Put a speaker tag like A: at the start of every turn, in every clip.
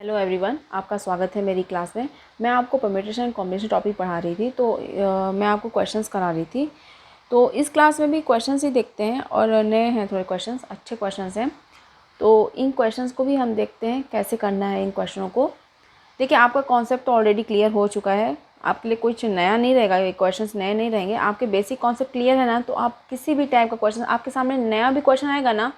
A: Hello everyone, आपका स्वागत है मेरी क्लास में। मैं आपको परम्यूटेशन एंड कॉम्बिनेशन टॉपिक पढ़ा रही थी, तो मैं आपको क्वेश्चंस करा रही थी। तो इस क्लास में भी क्वेश्चंस ही देखते हैं और नए हैं थोड़े क्वेश्चंस, अच्छे क्वेश्चंस हैं। तो इन क्वेश्चंस को भी हम देखते हैं कैसे करना है इन क्वेश्चनों को। देखिए, आपका कॉन्सेप्ट तो ऑलरेडी क्लियर हो चुका है, आपके लिए कुछ नया नहीं रहेगा, ये क्वेश्चंस नए नहीं रहेंगे। आपके बेसिक कॉन्सेप्ट क्लियर है ना, तो आप किसी भी टाइप का क्वेश्चन आपके सामने नया भी क्वेश्चन आएगा ना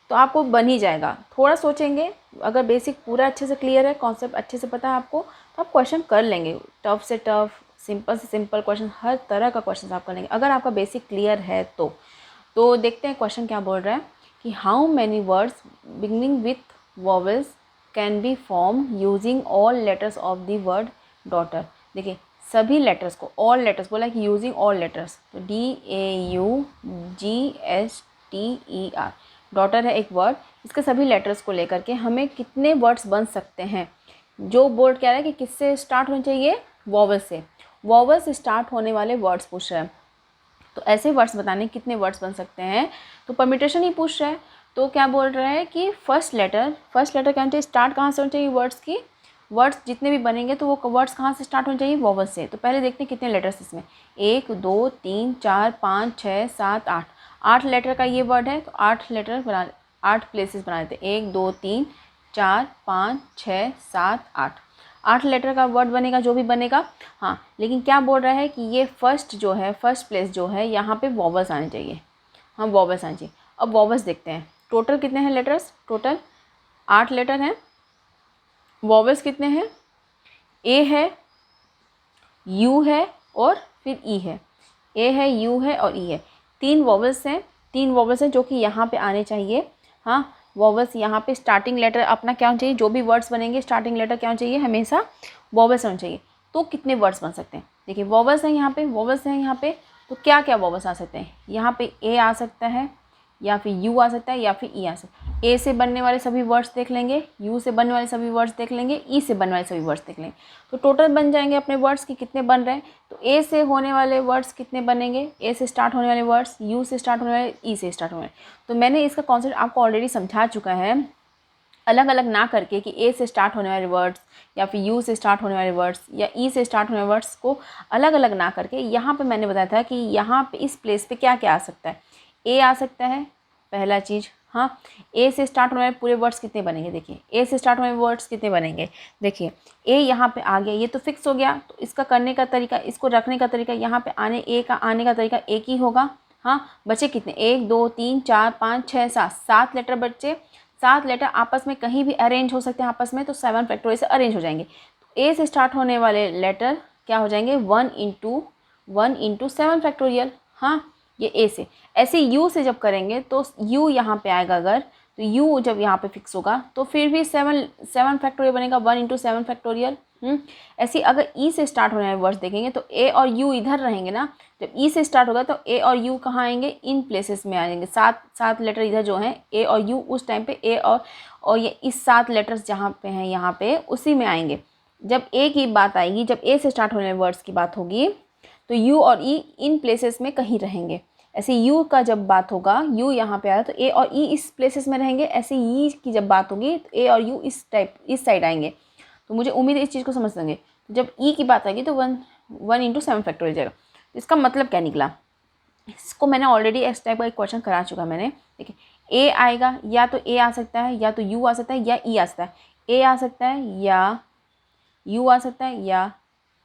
A: तो आपको बन ही जाएगा। थोड़ा सोचेंगे, अगर बेसिक पूरा अच्छे से क्लियर है, कॉन्सेप्ट अच्छे से पता है आपको, तो आप क्वेश्चन कर लेंगे। टफ से टफ, सिंपल से सिंपल क्वेश्चन, हर तरह का क्वेश्चन आप कर लेंगे अगर आपका बेसिक क्लियर है तो देखते हैं क्वेश्चन क्या बोल रहा है कि how many words beginning with vowels can be form using all letters of the word daughter. देखिए, सभी लेटर्स को, ऑल लेटर्स बोला है कि यूजिंग ऑल लेटर्स, तो DAUGSTER, डॉटर है एक वर्ड, इसके सभी लेटर्स को लेकर के हमें कितने वर्ड्स बन सकते हैं। जो बोर्ड कह रहा है कि किससे स्टार्ट होने चाहिए, वॉवल से, वॉवल से स्टार्ट होने वाले वर्ड्स पूछ रहे हैं। तो ऐसे वर्ड्स बताने कितने वर्ड्स बन सकते हैं, तो परम्यूटेशन ही पूछ रहा है। तो क्या बोल रहा है कि फर्स्ट लेटर क्या होना चाहिए, स्टार्ट कहाँ से होनी चाहिए वर्ड्स की, वर्ड्स जितने भी बनेंगे तो वो वर्ड्स कहाँ से स्टार्ट होने चाहिए, वॉवल से। तो पहले देखते हैं कितने लेटर्स इसमें, 1 2 3 4 5 6 7 8, 8 लेटर का ये वर्ड है, तो 8 लेटर बना, 8 प्लेसेस बना देते हैं, 1 2 3 4 5 6 7 8, 8 लेटर का वर्ड बनेगा जो भी बनेगा। हाँ, लेकिन क्या बोल रहा है कि ये फर्स्ट जो है, फर्स्ट प्लेस जो है, यहाँ पे वॉवल्स आने चाहिए। हाँ, वॉवल्स आने चाहिए। अब वॉवल्स देखते हैं, टोटल कितने हैं लेटर्स, टोटल 8 लेटर हैं। वॉवल्स कितने हैं, ए है, यू है और फिर ई है, ए है, यू है और ई है, 3 वॉवल्स हैं, 3 वॉवल्स हैं जो कि यहाँ पे आने चाहिए। हाँ, वॉवल्स यहाँ पे स्टार्टिंग लेटर अपना क्या होना चाहिए, जो भी वर्ड्स बनेंगे स्टार्टिंग लेटर क्या होना चाहिए, हमेशा वॉवल्स होना चाहिए। तो कितने वर्ड्स बन सकते हैं, देखिए वॉवल्स हैं यहाँ पे, वॉवल्स हैं यहाँ पे, तो क्या क्या वॉवल्स आ सकते हैं, यहाँ पे ए आ सकता है, या फिर यू आ सकता है, या फिर ई आ सकता है। ए से बनने वाले सभी वर्ड्स देख लेंगे, यू से बनने वाले सभी वर्ड्स देख लेंगे, ई से बनने वाले सभी वर्ड्स देख लेंगे, तो टोटल बन जाएंगे अपने वर्ड्स की कितने बन रहे हैं। तो ए से होने वाले वर्ड्स कितने बनेंगे, ए से स्टार्ट होने वाले वर्ड्स, यू से स्टार्ट होने वाले, ई से स्टार्ट होने वाले। तो मैंने इसका कॉन्सेप्ट आपको ऑलरेडी समझा चुका है, अलग अलग ना करके कि ए से स्टार्ट होने वाले वर्ड्स या फिर यू से स्टार्ट होने वाले वर्ड्स या ई से स्टार्ट होने वाले वर्ड्स को अलग अलग ना करके यहाँ पे मैंने बताया था कि यहाँ पे इस प्लेस पे क्या क्या आ सकता है। ए आ सकता है, पहला चीज़। हाँ, ए से स्टार्ट होने वाले पूरे वर्ड्स कितने बनेंगे, देखिए ए से स्टार्ट होने वाले वर्ड्स कितने बनेंगे, देखिए ए यहाँ पे आ गया, ये तो फिक्स हो गया। तो इसका करने का तरीका, इसको रखने का तरीका, यहाँ पे ए का आने का तरीका एक ही होगा। हाँ, बचे कितने, 1 2 3 4 5 6 7, 7 लेटर बच्चे, 7 लेटर आपस में कहीं भी अरेंज हो सकते हैं आपस में, तो 7 फैक्टोरियल से अरेंज हो जाएंगे। तो ए से स्टार्ट होने वाले लेटर क्या हो जाएंगे, 1 इंटू 7 फैक्टोरियल। हाँ, ये ए से। ऐसे यू से जब करेंगे तो यू यहाँ पे आएगा, अगर तो यू जब यहाँ पे फिक्स होगा तो फिर भी 7 फैक्टोरियल बनेगा, 1 इंटू 7 फैक्टोरियल। ऐसे अगर ई से स्टार्ट होने वाले वर्ड्स देखेंगे तो ए और यू इधर रहेंगे ना, जब ई से स्टार्ट होगा तो ए और यू कहाँ आएंगे, इन प्लेसेस में आएंगे। 7 लेटर इधर जो हैं ए और यू, उस टाइम पे ए और ये इस 7 लेटर्स जहाँ पे हैं यहाँ पे उसी में आएंगे। जब ए की बात आएगी, जब ए से स्टार्ट होने वाले वर्ड्स की बात होगी तो यू और ई इन प्लेसेस में कहीं रहेंगे। ऐसे यू का जब बात होगा, यू यहाँ पे आया तो ए और ई इस प्लेसेस में रहेंगे। ऐसे ई की जब बात होगी तो ए और यू इस साइड आएंगे। तो मुझे उम्मीद है इस चीज़ को समझ लेंगे। जब ई की बात आएगी तो 1 इंटू 7 फैक्टोरियल जाएगा। इसका मतलब क्या निकला, इसको मैंने ऑलरेडी इस टाइप का एक क्वेश्चन करा चुका मैंने। देखिए, ए आएगा, या तो ए आ सकता है, या तो यू आ सकता है, या ई आ सकता है। ए आ सकता है, या यू आ सकता है, या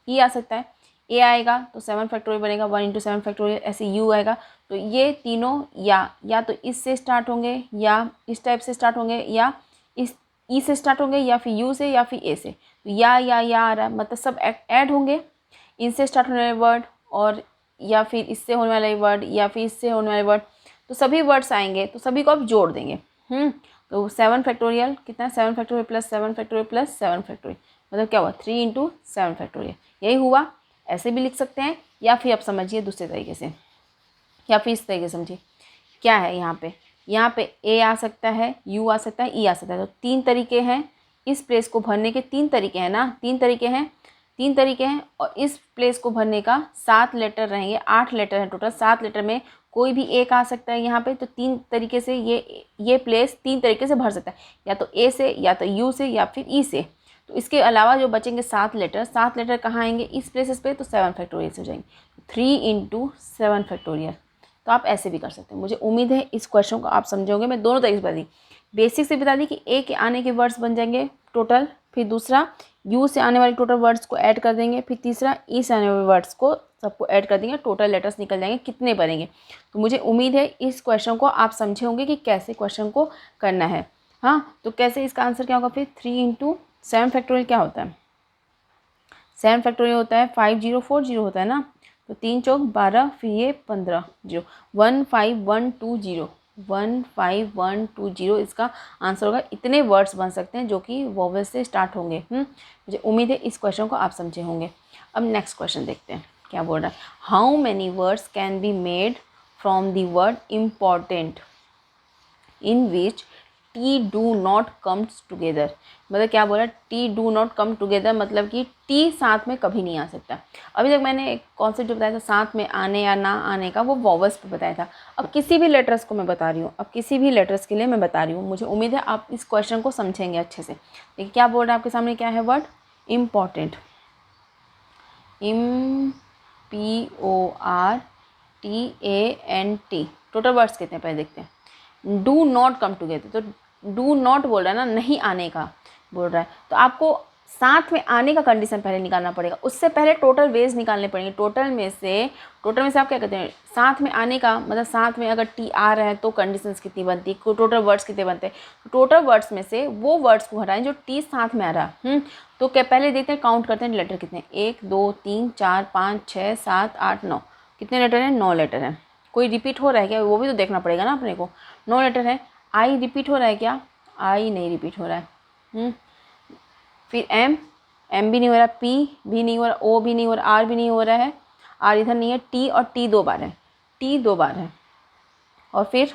A: ई आ सकता है। ए आएगा तो 7 फैक्टोरियल बनेगा, 1 इंटू 7 फैक्टोरियल। ऐसे यू आएगा तो ये तीनों या तो इससे स्टार्ट होंगे, या इस टाइप से स्टार्ट होंगे, या इस ई से स्टार्ट होंगे, या फिर यू से, या फिर ए से। तो या आ रहा है, मतलब सब ऐड होंगे, इनसे स्टार्ट होने वाले वर्ड और या फिर इससे होने वाले वर्ड या फिर इससे होने वाले वर्ड, तो सभी वर्ड्स आएंगे, तो सभी को आप जोड़ देंगे। तो 7 फैक्टोरियल कितना, 7 factorial plus 7 factorial plus 7 factorial, मतलब क्या हुआ, 3 इंटू 7 फैक्टोरियल, यही हुआ। ऐसे भी लिख सकते हैं, या फिर आप समझिए दूसरे तरीके से, या फिर इस तरीके से समझिए। क्या है यहाँ पे ए आ सकता है, यू आ सकता है, ई आ सकता है। तो 3 तरीके हैं इस प्लेस को भरने के, 3 तरीके हैं ना, 3 तरीके हैं। और इस प्लेस को भरने का 7 लेटर रहेंगे, 8 लेटर हैं टोटल। 7 लेटर में कोई भी एक आ सकता है यहाँ पे, तो 3 तरीके से ये प्लेस 3 तरीके से भर सकता है, या तो ए से, या तो यू से, या फिर ई से। तो इसके अलावा जो बचेंगे 7 लेटर कहाँ आएंगे इस प्लेसेस पे, तो 7 फैक्टोरियल से हो जाएंगे, 3 इंटू 7 फैक्टोरियल। तो आप ऐसे भी कर सकते हैं। मुझे उम्मीद है इस क्वेश्चन को आप समझोगे। मैं दोनों तरीके से बता दी, बेसिक से बता दी कि ए के आने के वर्ड्स बन जाएंगे टोटल, फिर दूसरा यू से आने वाले टोटल वर्ड्स को ऐड कर देंगे, फिर तीसरा ई से आने वाले वर्ड्स को सबको ऐड कर देंगे, टोटल लेटर्स निकल जाएंगे कितने बनेंगे। तो मुझे उम्मीद है इस क्वेश्चन को आप समझे होंगे कि कैसे क्वेश्चन को करना है। हाँ, तो कैसे इसका आंसर क्या होगा फिर, 3 इंटू 7 फैक्टोरियल क्या होता है, 7 फैक्टोरियल होता है 5040 होता है ना, तो 3 चौक 12, फिर ये 15 0, 15120, 15120 इसका आंसर होगा। इतने वर्ड्स बन सकते हैं जो कि वोवेल से स्टार्ट होंगे। मुझे उम्मीद है इस क्वेश्चन को आप समझे होंगे। अब नेक्स्ट क्वेश्चन देखते हैं क्या बोल रहा है। How many words can be made from the word important in which T do not comes together. मतलब क्या बोला, T do not come together, मतलब कि टी साथ में कभी नहीं आ सकता। अभी तक मैंने एक कॉन्सेप्ट जो बताया था साथ में आने या ना आने का, वो वॉवल्स पे बताया था। अब किसी भी लेटर्स को मैं बता रही हूँ, अब किसी भी लेटर्स के लिए मैं बता रही हूँ। मुझे उम्मीद है आप इस क्वेश्चन को समझेंगे अच्छे से। देखिए क्या बोल रहा है आपके सामने, क्या है word important, IMPORTANT। Total words कितने पहले देखते हैं। डू नॉट कम टुगेदर, तो डू नॉट बोल रहा है ना, नहीं आने का बोल रहा है, तो आपको साथ में आने का कंडीशन पहले निकालना पड़ेगा। उससे पहले टोटल वेज निकालने पड़ेंगे। टोटल में से आप क्या कहते हैं, साथ में आने का मतलब साथ में अगर टी आ रहा है तो कंडीशंस कितनी बनती है, टोटल वर्ड्स कितने बनते हैं। टोटल वर्ड्स में से वो वर्ड्स को हटाएं जो टी साथ में आ रहा है। तो क्या पहले देखते हैं, काउंट करते हैं लेटर कितने, 1 2 3 4 5 6 7 8 9, कितने लेटर हैं, 9 लेटर हैं। कोई रिपीट हो रहा है क्या, वो भी तो देखना पड़ेगा ना अपने को। 9 लेटर है। आई रिपीट हो रहा है क्या, आई नहीं रिपीट हो रहा है। फिर एम भी नहीं हो रहा, पी भी नहीं हो रहा, ओ भी नहीं हो रहा, आर भी नहीं हो रहा है, आर इधर नहीं है, टी और टी 2 बार है, टी 2 बार है। और फिर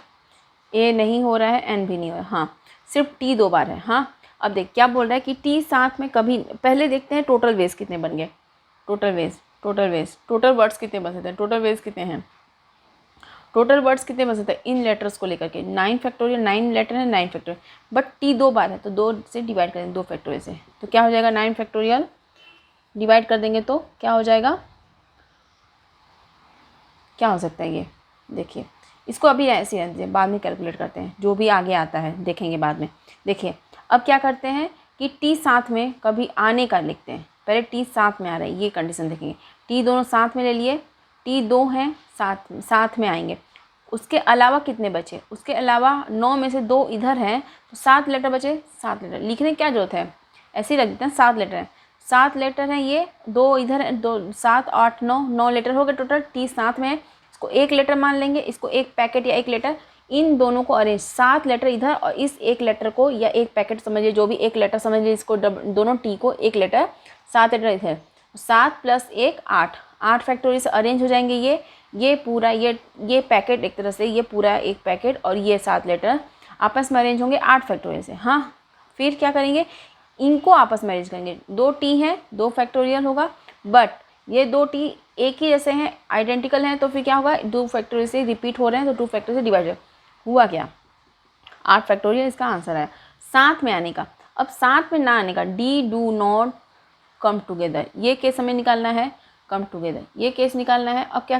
A: ए नहीं हो रहा है, एन भी नहीं हो रहा, हाँ सिर्फ टी 2 बार है। हाँ, अब देख क्या बोल रहा है कि टी साथ में कभी, पहले देखते हैं टोटल वेज कितने बन गए, टोटल वर्ड्स कितने बन सकते हैं, टोटल वेज कितने हैं, टोटल वर्ड्स कितने बन सकते हैं इन लेटर्स को लेकर के, 9 फैक्टोरियल, 9 लेटर है, 9 फैक्टोरियल, बट टी 2 बार है तो 2 से डिवाइड करेंगे, 2 फैक्टोरियल से, तो क्या हो जाएगा 9 फैक्टोरियल डिवाइड कर देंगे तो क्या हो जाएगा, क्या हो सकता है ये, देखिए इसको अभी ऐसे ही रखते हैं, बाद में कैलकुलेट करते हैं, जो भी आगे आता है देखेंगे बाद में। देखिए अब क्या करते हैं कि टी साथ में कभी आने का लिखते हैं, पहले टी साथ में आ रहा है ये कंडीशन देखेंगे, टी दोनों साथ में ले लिए, टी 2 हैं साथ में आएंगे। उसके अलावा कितने बचे, उसके अलावा 9 में से 2 इधर हैं तो 7 लेटर बचे, 7 लेटर लिखने की क्या जरूरत है, ऐसे ही रख देते हैं, 7 लेटर हैं, 7 लेटर हैं, ये 2 इधर है, 2 7 8 9 लेटर हो गए टोटल, टी साथ में है, इसको 1 लेटर मान लेंगे, इसको 1 पैकेट या 1 लेटर, इन दोनों को अरेंज, 7 लेटर इधर और इस 1 लेटर को या 1 पैकेट समझिए, जो भी 1 लेटर समझ लीजिए, इसको दोनों टी को 1 लेटर, 7 लेटर इधर, 7 + 1 8 फैक्टोरियल से अरेंज हो जाएंगे। ये पूरा ये पैकेट एक तरह से, ये पूरा एक पैकेट और ये 7 लेटर आपस में अरेंज होंगे 8 फैक्टोरियल से। हाँ, फिर क्या करेंगे, इनको आपस में अरेंज करेंगे, 2 टी हैं 2 फैक्टोरियल होगा, बट ये 2 टी एक ही जैसे हैं, आइडेंटिकल हैं, तो फिर क्या होगा 2 फैक्टोरियल से रिपीट हो रहे हैं तो 2 फैक्टोरियल से डिवाइड हुआ, क्या 8 फैक्टोरियल इसका आंसर है। साथ में आने का, अब साथ में ना आने का, D do not come together, ये केस हमें निकालना है, कम टुगेदर ये केस निकालना है। अब क्या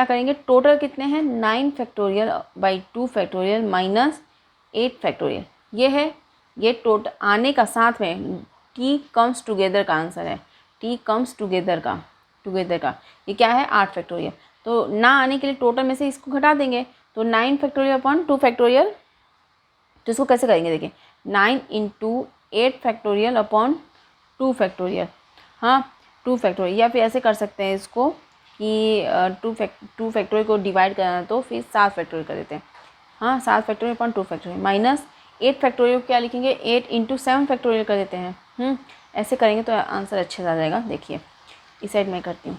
A: करेंगे टोटल कितने हैं, 9 factorial by 2 factorial minus 8 factorial, ये है, ये टोटल आने का साथ में टी कम्स टुगेदर का आंसर है, टी कम्स टुगेदर का ये क्या है 8 फैक्टोरियल। तो ना आने के लिए टोटल में से इसको घटा देंगे, तो 9 फैक्टोरियल अपॉन 2 फैक्टोरियल, तो इसको कैसे करेंगे, देखिए 9 इंटू 8 फैक्टोरियल अपॉन 2 फैक्टोरियल, हाँ 2 फैक्टोरियल, या फिर ऐसे कर सकते हैं इसको कि 2 फैक्टोरियल को डिवाइड करना तो फिर 7 फैक्टोरियल कर देते हैं, हाँ 7 factorial upon 2 factorial minus 8 factorial क्या लिखेंगे, 8 इंटू 7 फैक्टोरियल कर देते हैं। ऐसे करेंगे तो आंसर अच्छे से आ जाएगा। देखिए इस साइड में करती हूँ,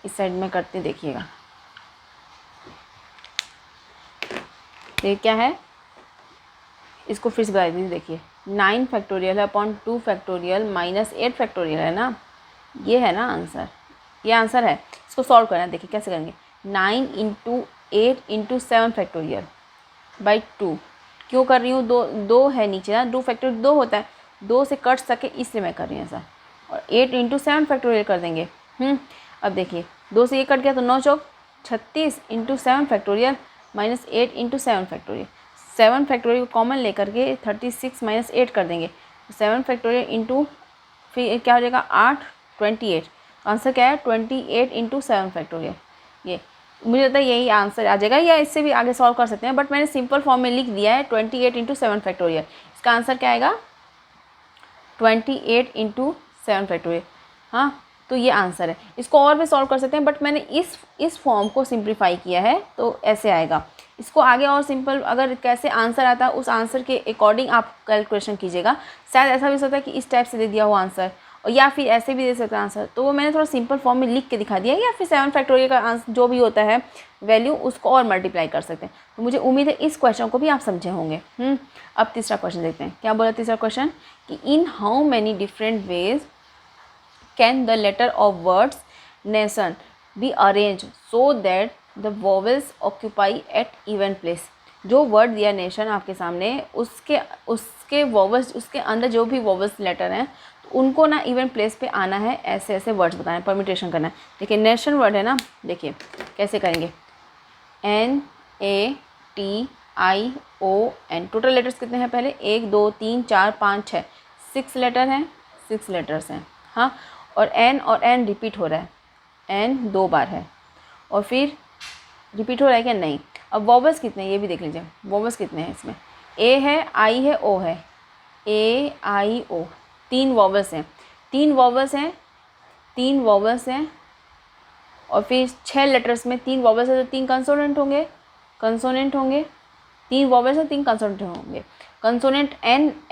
A: इस साइड में करते देखिएगा, ये क्या है, इसको फिर से बता दीजिए, देखिए 9 फैक्टोरियल है अपॉन 2 फैक्टोरियल माइनस 8 फैक्टोरियल है ना, ये है ना आंसर, ये आंसर है। इसको सॉल्व करना है, देखिए कैसे करेंगे, 9 इंटू 8 इंटू 7 फैक्टोरियल बाई 2, क्यों कर रही हूँ, दो दो है नीचे ना, 2 फैक्टोरियल 2 होता है, 2 से कट सके इसलिए मैं कर रही हूँ ऐसा। और 8 इंटू 7 फैक्टोरियल कर देंगे। अब देखिए 2 से ये कट गया तो 9 चौक 36 into 7 factorial minus 8 into 7 factorial. 7 factorial common लेकर के 36 माइनस 8 कर देंगे, 7 फैक्टोरियल इंटू फिर क्या हो जाएगा 8 28। आंसर क्या है 28 इंटू 7 फैक्टोरियल। ये मुझे लगता है यही आंसर आ जाएगा, या इससे भी आगे सॉल्व कर सकते हैं, बट मैंने सिंपल फॉर्म में लिख दिया है 28 इंटू 7 फैक्टोरियल। इसका आंसर क्या आएगा 28 इंटू 7 फैक्टोरियल। हाँ, तो ये आंसर है। इसको और भी सॉल्व कर सकते हैं, बट मैंने इस फॉर्म को सिंप्लीफाई किया है तो ऐसे आएगा। इसको आगे और सिंपल अगर कैसे आंसर आता है उस आंसर के अकॉर्डिंग आप कैलकुलेशन कीजिएगा। शायद ऐसा भी हो सकता है कि इस टाइप से दे दिया हो आंसर, और या फिर ऐसे भी दे सकता है आंसर, तो वो मैंने थोड़ा सिंपल फॉर्म में लिख के दिखा दिया, या फिर 7 फैक्टोरियल का आंसर जो भी होता है वैल्यू उसको और मल्टीप्लाई कर सकते हैं। तो मुझे उम्मीद है इस क्वेश्चन को भी आप समझे होंगे। अब तीसरा क्वेश्चन देखते हैं। क्या बोला तीसरा क्वेश्चन कि in how many different ways can the letter of words nation be arrange so that the vowels occupy at even place. जो वर्ड दिया नेशन आपके सामने, उसके वोवेल्स, उसके अंदर जो भी वोवेल्स लेटर हैं तो उनको ना इवन प्लेस पे आना है, ऐसे ऐसे वर्ड्स बताना है, परम्यूटेशन करना है। देखिए नेशन वर्ड है ना, देखिए कैसे करेंगे, NATION। टोटल लेटर्स कितने हैं पहले, 1 2 3 4 5 6, 6 लेटर हैं, 6 लेटर्स हैं। हाँ, और N रिपीट हो रहा है, N 2 बार है, और फिर रिपीट हो रहा है क्या, नहीं। अब वॉवल्स कितने हैं ये भी देख लीजिए, वॉवल्स कितने हैं इसमें, A है, I है, O है, AIO, 3 वॉवल्स हैं, 3 वॉवल्स हैं, 3 वॉवल्स हैं, और फिर 6 लेटर्स में 3 वॉवल्स है तो 3 कंसोनेंट होंगे, 3 वॉवल्स हैं, 3 कंसोनेंट होंगे। कंसोनेंट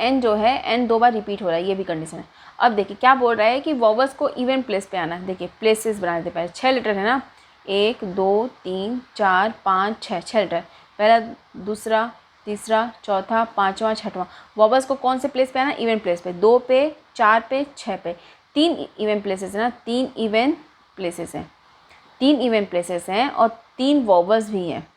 A: N जो है N 2 बार रिपीट हो रहा है, ये भी कंडीशन है। अब देखिए क्या बोल रहा है कि वॉवल्स को इवन प्लेस पे आना है। देखिए प्लेसेस बना देते पहले, 6 लेटर है ना, 1 2 3 4 5 6, 6 लेटर, पहला दूसरा तीसरा चौथा पाँचवा छठवां। वॉवल्स को कौन से प्लेस पे आना, इवन प्लेस पे, 2 पे 4 पे 6 पे, 3 इवन प्लेसेस है ना, 3 इवन प्लेसेस हैं, 3 इवन प्लेसेस हैं, और 3 वॉवल्स भी हैं,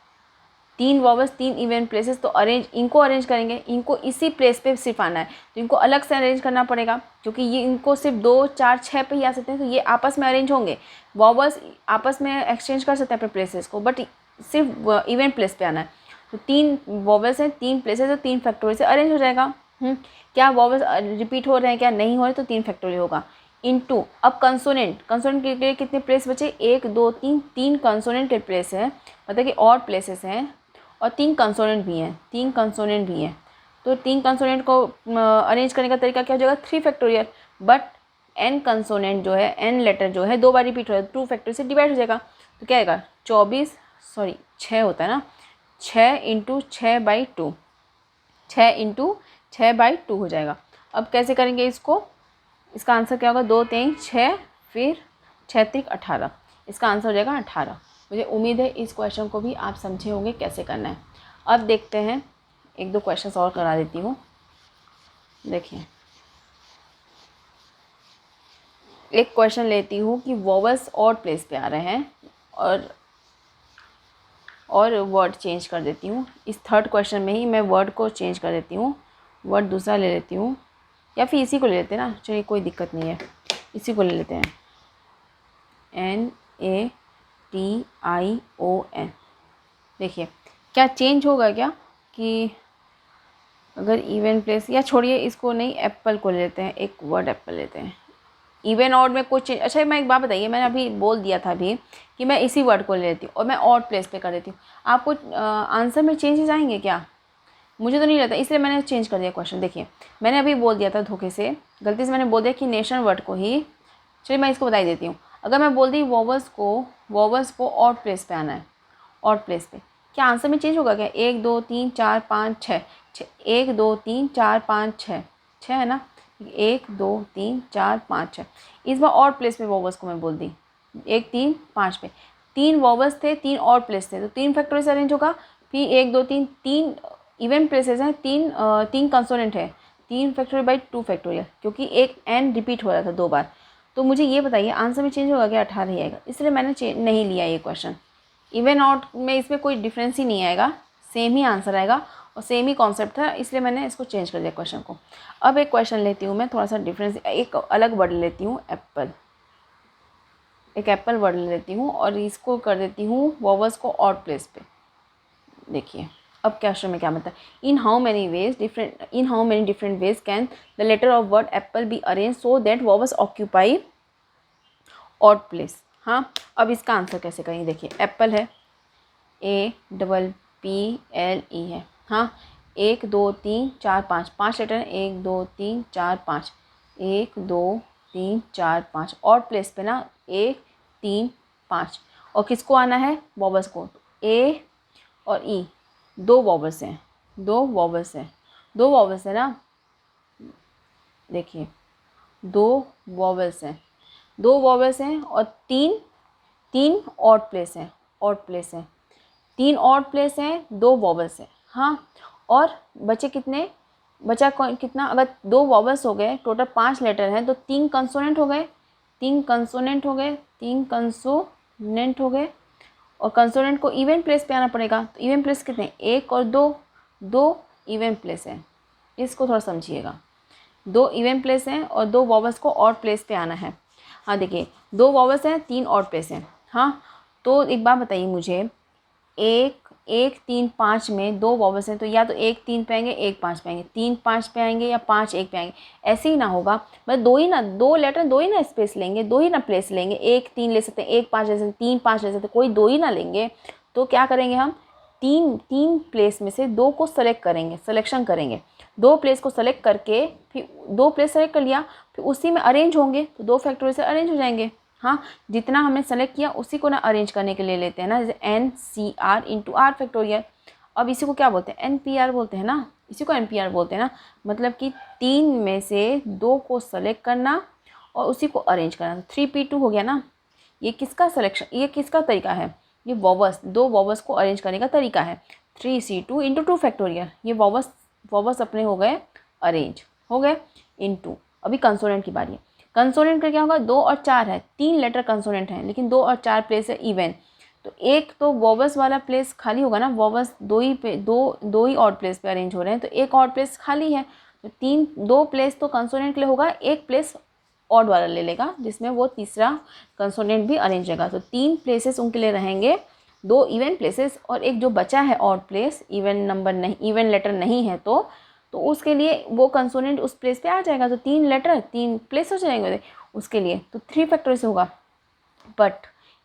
A: 3 वॉवल्स 3 इवन प्लेसेस। तो इनको अरेंज करेंगे, इनको इसी प्लेस पे सिर्फ आना है, तो इनको अलग से अरेंज करना पड़ेगा, क्योंकि ये इनको सिर्फ 2 4 6 पे ही आ सकते हैं, तो ये आपस में अरेंज होंगे। वॉवल्स आपस में एक्सचेंज कर सकते हैं अपने प्लेसेस को, बट सिर्फ इवन प्लेस पे आना है। तो 3 वॉवल्स हैं, 3 प्लेसेस, तो 3 फैक्टोरियल से अरेंज हो जाएगा। क्या वॉवल्स रिपीट हो रहे हैं, क्या नहीं हो रहे, तो 3 फैक्टोरियल होगा। इनटू अब कंसोनेंट के लिए कितने प्लेस बचे, 1 2 3, 3 कंसोनेंट के प्लेस हैं, मतलब कि और प्लेसेस हैं, और 3 कंसोनेंट भी हैं, 3 कंसोनेंट भी हैं। तो 3 कंसोनेंट को अरेंज करने का तरीका क्या हो जाएगा, 3 फैक्टोरियल। बट N कंसोनेंट जो है, N लेटर जो है 2 बार रिपीट हो रहा है, 2 फैक्टोरियल से डिवाइड हो जाएगा। तो क्या आएगा 6 होता है ना, 6 इंटू 6/2, 6 इंटू 6/2 हो जाएगा। अब कैसे करेंगे इसको, इसका आंसर क्या होगा, 2 3 6, फिर 6 3 18, इसका आंसर हो जाएगा 18। मुझे उम्मीद है इस क्वेश्चन को भी आप समझे होंगे कैसे करना है। अब देखते हैं, 1 2 क्वेश्चन और करा देती हूँ। देखिए एक क्वेश्चन लेती हूँ कि वॉवल्स और प्लेस पे आ रहे हैं, और वर्ड चेंज कर देती हूँ। इस थर्ड क्वेश्चन में ही मैं वर्ड को चेंज कर देती हूँ, वर्ड दूसरा ले लेती हूँ, या फिर इसी को ले लेते हैं ना, चलिए कोई दिक्कत नहीं है, इसी को ले लेते हैं, NATION। देखिए क्या चेंज होगा क्या, कि अगर इवन प्लेस, या छोड़िए इसको नहीं, एप्पल को ले लेते हैं, एक वर्ड एप्पल लेते हैं। इवन ऑड में कुछ चेंज, अच्छा मैं एक बात बताइए, मैंने अभी बोल दिया था अभी कि मैं इसी वर्ड को ले लेती हूँ और मैं ऑड प्लेस पे कर देती हूँ, आपको आंसर में चेंजेस आएंगे क्या, मुझे तो नहीं लगता, इसलिए मैंने चेंज कर दिया क्वेश्चन। देखिए मैंने अभी बोल दिया था धोखे से, गलती से मैंने बोल दिया कि नेशन वर्ड को ही, चलिए मैं इसको बता देती हूँ। अगर मैं बोल दी वॉवल्स को ऑड प्लेस पे आना है, ऑड प्लेस पे, क्या आंसर में चेंज होगा क्या, 1 2 3 4 5 6, 1 2 3 4 5 6, 6 है ना, 1 2 3 4 5 6। इस बार ऑड प्लेस पे वॉवल्स को मैं बोल दी, 1 3 5 पे, 3 वॉवल्स थे, 3 ऑड प्लेस थे, तो 3 फैक्टोरियल से अरेंज होगा। फिर 1 2 3, 3 इवन प्लेसेस हैं, 3 कंसोनेंट है, 3 फैक्टोरियल बाई 2 फैक्टोरियल, क्योंकि एक N रिपीट हो रहा था 2 बार। तो मुझे ये बताइए आंसर में चेंज होगा क्या, 18 ही आएगा, इसलिए मैंने नहीं लिया ये क्वेश्चन। इवन आउट में इसमें कोई डिफरेंस ही नहीं आएगा, सेम ही आंसर आएगा, और सेम ही कॉन्सेप्ट था, इसलिए मैंने इसको चेंज कर दिया क्वेश्चन को। अब एक क्वेश्चन लेती हूँ मैं, थोड़ा सा डिफरेंस, एक अलग वर्ड लेती हूँ, एप्पल। एक एप्पल वर्ड ले लेती हूँ और इसको कर देती हूँ वॉवल्स को ऑड प्लेस पे। देखिए अब क्वेश्चन में क्या मतलब, in how many different ways can the letter of word apple be arrange so that vowels occupy odd place. हाँ, अब इसका आंसर कैसे करेंगे, देखिए एप्पल है, APPLE है। हाँ, 1 2 3 4 5, 5 लेटर हैं, 1 2 3 4 5, 1 2 3 4 5, ऑड प्लेस पे ना 1 3 5, और किसको आना है, वॉवल्स को। ए और ई दो वॉवल्स हैं, दो वॉवल्स है ना, देखिए दो वॉवल्स हैं और तीन ऑड प्लेस हैं, तीन ऑड प्लेस हैं, दो वॉवल्स हैं। हाँ, और बचे कितने, कितना, अगर दो वॉवल्स हो गए, टोटल 5 लेटर हैं, तो 3 कंसोनेंट हो गए, और कंसोनेंट को इवन प्लेस पे आना पड़ेगा। तो इवन प्लेस कितने, 1 और 2 इवन प्लेस हैं, इसको थोड़ा समझिएगा। 2 इवन प्लेस हैं और 2 वॉवल्स को ऑड प्लेस पे आना है। हाँ देखिए, 2 वॉवल्स हैं, 3 ऑड प्लेस हैं। हाँ, तो एक बात बताइए मुझे, 1 3 5 में 2 वॉवल्स हैं, तो या तो 1 3 पे आएंगे, 1 5 पे आएंगे, 3 5 पे आएंगे, या 5 1 पे आएंगे। ऐसे ही ना होगा, मतलब दो लेटर दो ही ना स्पेस लेंगे, दो ही ना प्लेस लेंगे। 1 3 ले सकते हैं, 1 5 ले सकते हैं, 3 5 ले सकते हैं, कोई दो ही ना लेंगे। तो क्या करेंगे हम, तीन प्लेस में से 2 को सिलेक्शन करेंगे। 2 प्लेस को सेलेक्ट करके, फिर 2 प्लेस सेलेक्ट कर लिया, फिर उसी में अरेंज होंगे, तो 2 फैक्टोरियल से अरेंज हो जाएंगे। हाँ, जितना हमने सेलेक्ट किया उसी को ना अरेंज करने के लिए लेते हैं ना, जैसे NCR इंटू R फैक्टोरियल। अब इसी को क्या बोलते हैं, NPR बोलते हैं ना, इसी को NPR बोलते हैं ना, मतलब कि 3 में से 2 को सेलेक्ट करना और उसी को अरेंज करना। 3P2 हो गया ना। ये किसका तरीका है, ये दो वॉवल्स को अरेंज करने का तरीका है। 3C2 इंटू 2 फैक्टोरियल, ये वॉवल्स अपने हो गए अरेंज, हो गए इंटू। अभी कंसोनेंट की बारी है। कंसोनेंट का क्या होगा, 2 और 4 है, 3 लेटर कंसोनेंट हैं, लेकिन 2 और 4 प्लेस है इवन। तो एक तो वॉवल्स वाला प्लेस खाली होगा ना, वॉवल्स दो ही ऑड प्लेस पे अरेंज हो रहे हैं, तो एक ऑड प्लेस खाली है। तो 2 प्लेस तो कंसोनेंट के लिए होगा, एक प्लेस ऑड वाला ले लेगा, जिसमें वो तीसरा कंसोनेंट भी अरेंज रहेगा। तो 3 प्लेसेस उनके लिए रहेंगे, 2 इवन प्लेसेस, और एक जो बचा है ऑड प्लेस, इवन लेटर नहीं है, तो उसके लिए वो कंसोनेंट उस प्लेस पे आ जाएगा। तो 3 लेटर 3 प्लेस हो जाएंगे उसके लिए, तो 3 फैक्टोरियल से होगा। बट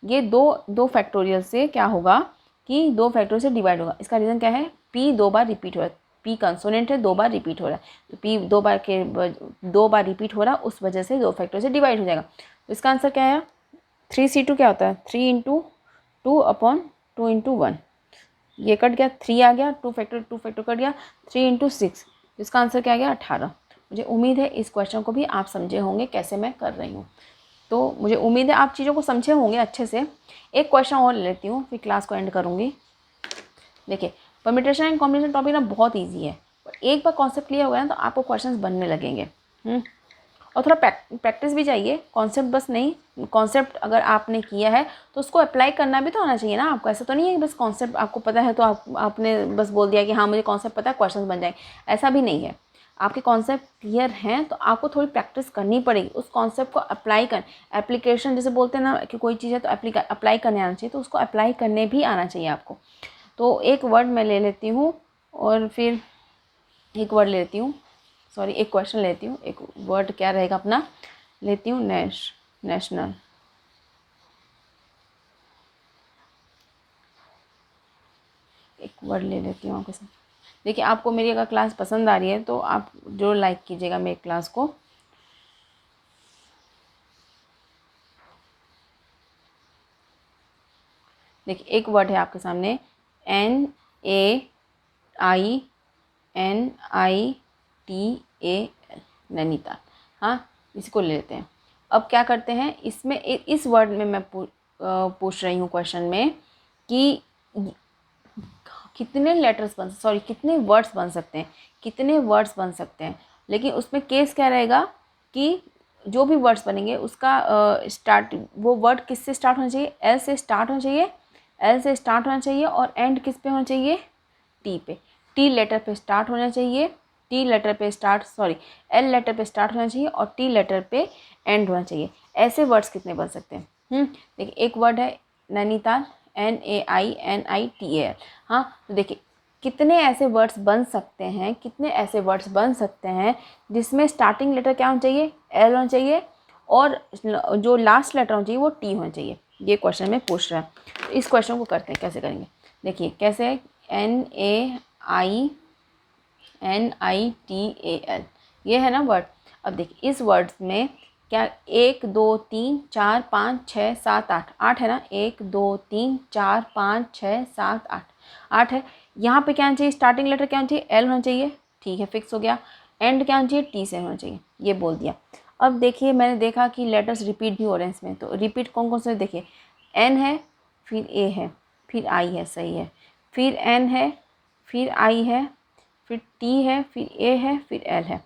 A: ये दो फैक्टोरियल से क्या होगा कि 2 फैक्टोरियल से डिवाइड होगा। इसका रीज़न क्या है, P 2 बार रिपीट हो रहा है, P कंसोनेंट है, 2 बार रिपीट हो रहा है, तो P 2 बार रिपीट हो रहा है, उस वजह से 2 फैक्टोरियल से डिवाइड हो जाएगा। तो इसका आंसर क्या है, 3C2 क्या होता है, 3 इंटू 2 इंटू 1, ये कट गया, 3 आ गया, 2 फैक्टर कट गया, 3 इंटू 6, इसका आंसर क्या आ गया, 18। मुझे उम्मीद है इस क्वेश्चन को भी आप समझे होंगे कैसे मैं कर रही हूँ। तो मुझे उम्मीद है आप चीज़ों को समझे होंगे अच्छे से। एक क्वेश्चन और ले लेती हूँ, फिर क्लास को एंड करूँगी। देखिए, परम्यूटेशन एंड कॉम्बिनेशन टॉपिक ना बहुत ईजी है, पर एक बार कॉन्सेप्ट क्लियर हो गया ना, तो आपको क्वेश्चन बनने लगेंगे। और थोड़ा प्रैक्टिस भी चाहिए, कॉन्सेप्ट बस नहीं, कॉन्सेप्ट अगर आपने किया है तो उसको अप्लाई करना भी तो आना चाहिए ना आपको। ऐसा तो नहीं है कि बस कॉन्सेप्ट आपको पता है तो आपने बस बोल दिया कि हाँ मुझे कॉन्सेप्ट पता है, क्वेश्चन बन जाएंगे, ऐसा भी नहीं है। आपके कॉन्सेप्ट क्लियर हैं तो आपको थोड़ी प्रैक्टिस करनी पड़ेगी, उस कॉन्सेप्ट को अप्लाई कर, एप्लीकेशन जैसे बोलते हैं ना कि कोई चीज़ है तो अप्लाई करने आना चाहिए, तो उसको अप्लाई करने भी आना चाहिए आपको। तो एक वर्ड मैं ले लेती हूँ, और फिर एक वर्ड लेती हूँ, सॉरी एक क्वेश्चन लेती हूँ, एक वर्ड क्या रहेगा अपना, लेती हूँ नेशनल। एक वर्ड ले लेती हूँ आपके साथ। देखिए, आपको मेरी अगर क्लास पसंद आ रही है तो आप जरूर लाइक कीजिएगा मेरी क्लास को। देखिए, एक वर्ड है आपके सामने, NAINITAL, नैनीताल। हाँ, इसको ले लेते हैं। अब क्या करते हैं, इसमें इस वर्ड में मैं पूछ रही हूँ क्वेश्चन में कि कितने वर्ड्स बन सकते हैं, लेकिन उसमें केस क्या रहेगा कि जो भी वर्ड्स बनेंगे उसका वो वर्ड किससे स्टार्ट होना चाहिए, एल से स्टार्ट होना चाहिए और एंड किस पे होना चाहिए, टी पे। टी लेटर पे स्टार्ट होना चाहिए, टी लेटर पे स्टार्ट एल लेटर पे स्टार्ट होना चाहिए और टी लेटर पे एंड होना चाहिए। ऐसे वर्ड्स कितने बन सकते हैं? देखिए एक वर्ड है नैनीताल, NAINITAL। हाँ, तो देखिए कितने ऐसे वर्ड्स बन सकते हैं, कितने ऐसे वर्ड्स बन सकते हैं जिसमें स्टार्टिंग लेटर क्या होना चाहिए? एल होना चाहिए और जो लास्ट लेटर होना चाहिए वो टी होना चाहिए। ये क्वेश्चन में पूछ रहा है। तो इस क्वेश्चन को करते हैं, कैसे करेंगे देखिए। कैसे है? NAINITAL, ये है ना वर्ड। अब देखिए इस वर्ड्स में क्या 1 2 3 4 5 6 7 8, 8 है ना, 1 2 3 4 5 6 7 8, 8 है। यहाँ पे क्या होना चाहिए? स्टार्टिंग लेटर क्या होना चाहिए? एल होना चाहिए, ठीक है, फिक्स हो गया। एंड क्या होना चाहिए? टी से होना चाहिए, ये बोल दिया। अब देखिए मैंने देखा कि लेटर्स रिपीट भी हो रहे हैं इसमें, तो रिपीट कौन कौन से? देखिए एन है, फिर ए है, फिर आई है, सही है, फिर एन है, फिर आई है, फिर टी है, फिर ए है, फिर एल है।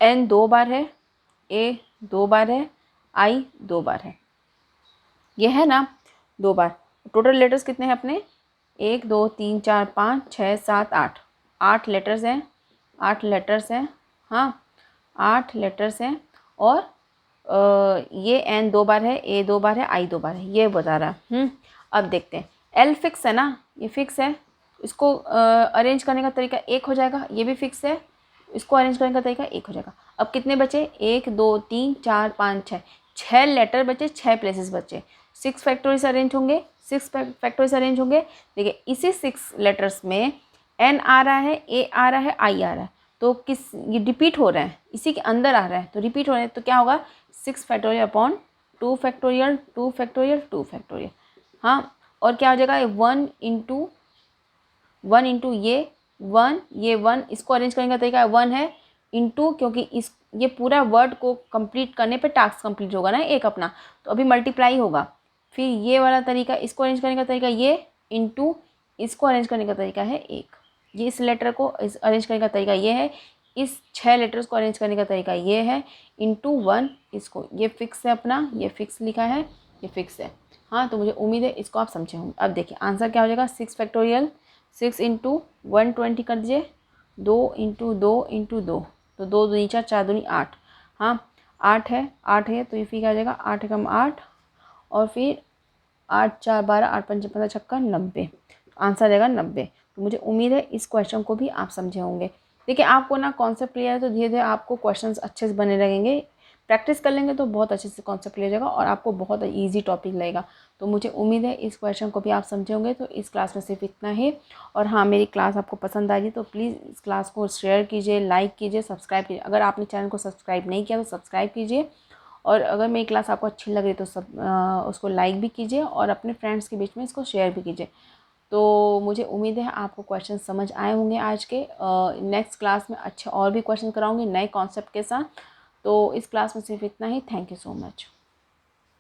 A: एन 2 बार है, ए 2 बार है, आई 2 बार है, ये है ना 2 बार। टोटल लेटर्स कितने हैं अपने? 1 2 3 4 5 6 7 8, 8 लेटर्स हैं, 8 लेटर्स हैं। हाँ 8 लेटर्स हैं और ये एन 2 बार है, ए 2 बार है, आई 2 बार है, ये बता रहा है। अब देखते हैं। एल फिक्स है ना, ये फिक्स है, इसको अरेंज करने का तरीका एक हो जाएगा। ये भी फिक्स है, इसको अरेंज करने का तरीका एक हो जाएगा। अब कितने बचे? 1 2 3 4 5 6, 6 लेटर बचे, 6 प्लेसेस बचे। 6 फैक्टोरियल अरेंज होंगे, 6 फैक्टोरियल अरेंज होंगे। देखिए इसी 6 लेटर्स में एन आ रहा है, ए आ रहा है, आई आ रहा है, तो ये रिपीट हो रहा है, इसी के अंदर आ रहा है, तो रिपीट हो रहा है, तो क्या होगा? 6 factorial upon 2 factorial, 2 factorial, 2 factorial. हाँ, और क्या हो जाएगा? 1 इंटू ये 1, ये 1, इसको अरेंज करने का तरीका 1 है इंटू, क्योंकि ये पूरा वर्ड को कंप्लीट करने पे टास्क कंप्लीट होगा ना एक अपना, तो अभी मल्टीप्लाई होगा। फिर ये वाला तरीका, इसको अरेंज करने का तरीका ये इंटू, इसको अरेंज करने का तरीका है 1। ये इस लेटर को अरेंज करने का तरीका ये है, इस 6 लेटर्स को अरेंज करने का तरीका ये है, इंटू 1 इसको। ये फिक्स है अपना, ये फिक्स लिखा है, ये फिक्स है। हाँ, तो मुझे उम्मीद है इसको आप समझे होंगे। अब देखिए आंसर क्या हो जाएगा? 6 फैक्टोरियल, 6 इंटू 120 कर दीजिए, 2 इंटू 2 इंटू 2, तो 2 दूनी 4, 4 दूनी 8। हाँ 8 है, 8 है, तो ये फिर क्या आ जाएगा? 8 कम 8 और फिर 8 4 12, 8 5 15 छक्का 90, आंसर आ जाएगा 90। तो मुझे उम्मीद है इस क्वेश्चन को भी आप समझे होंगे। देखिए आपको ना कॉन्सेप्ट क्लियर है तो धीरे धीरे आपको क्वेश्चंस अच्छे से बने लगेंगे। प्रैक्टिस कर लेंगे तो बहुत अच्छे से कॉन्सेप्ट क्लियर हो जाएगा और आपको बहुत ईजी टॉपिक लगेगा। तो मुझे उम्मीद है इस क्वेश्चन को भी आप समझे होंगे। तो इस क्लास में सिर्फ इतना ही। और हाँ, मेरी क्लास आपको पसंद आएगी तो प्लीज़ इस क्लास को शेयर कीजिए, लाइक कीजिए, सब्सक्राइब कीजिए। अगर आपने चैनल को सब्सक्राइब नहीं किया तो सब्सक्राइब कीजिए, और अगर मेरी क्लास आपको अच्छी लग रही तो उसको लाइक भी कीजिए और अपने फ्रेंड्स के बीच में इसको शेयर भी कीजिए। तो मुझे उम्मीद है आपको क्वेश्चन समझ आए होंगे आज के। नेक्स्ट क्लास में अच्छे और भी क्वेश्चन कराऊंगी नए कॉन्सेप्ट के साथ। तो इस क्लास में सिर्फ इतना ही। Thank you so much.